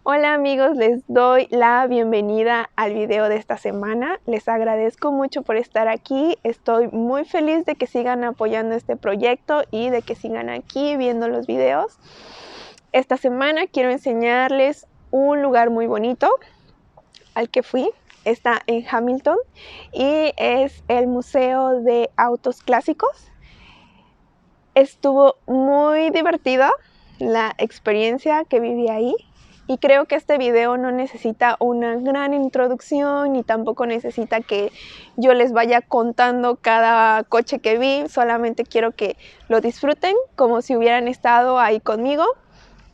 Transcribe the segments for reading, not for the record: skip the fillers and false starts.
Hola amigos, les doy la bienvenida al video de esta semana. Les agradezco mucho por estar aquí. Estoy muy feliz de que sigan apoyando este proyecto y de que sigan aquí viendo los videos. Esta semana quiero enseñarles un lugar muy bonito al que fui. Está en Hamilton y es el Museo de Autos Clásicos. Estuvo muy divertida la experiencia que viví ahí. Y creo que este video no necesita una gran introducción ni tampoco necesita que yo les vaya contando cada coche que vi. Solamente quiero que lo disfruten como si hubieran estado ahí conmigo.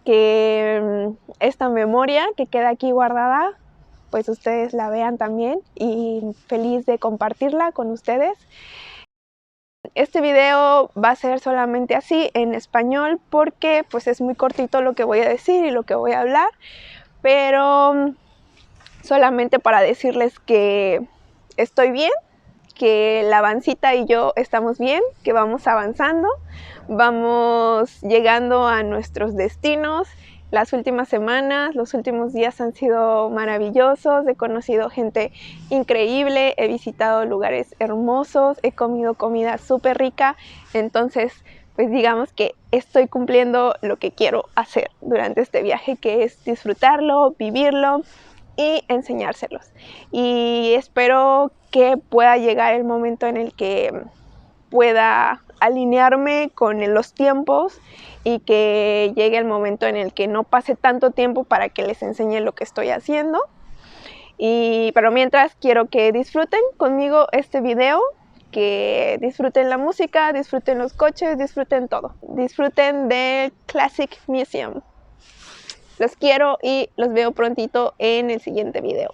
Que esta memoria que queda aquí guardada, pues ustedes la vean también y feliz de compartirla con ustedes. Este video va a ser solamente así en español porque pues es muy cortito lo que voy a decir y lo que voy a hablar, pero solamente para decirles que estoy bien, que la Vancita y yo estamos bien, que vamos avanzando, vamos llegando a nuestros destinos. Las últimas semanas, los últimos días han sido maravillosos, he conocido gente increíble, he visitado lugares hermosos, he comido comida súper rica, entonces pues digamos que estoy cumpliendo lo que quiero hacer durante este viaje, que es disfrutarlo, vivirlo y enseñárselos. Y espero que pueda llegar el momento en el que pueda alinearme con los tiempos y que llegue el momento en el que no pase tanto tiempo para que les enseñe lo que estoy haciendo. Pero mientras quiero que disfruten conmigo este video, que disfruten la música, disfruten los coches, disfruten todo. Disfruten del Classic Museum. Los quiero y los veo prontito en el siguiente video.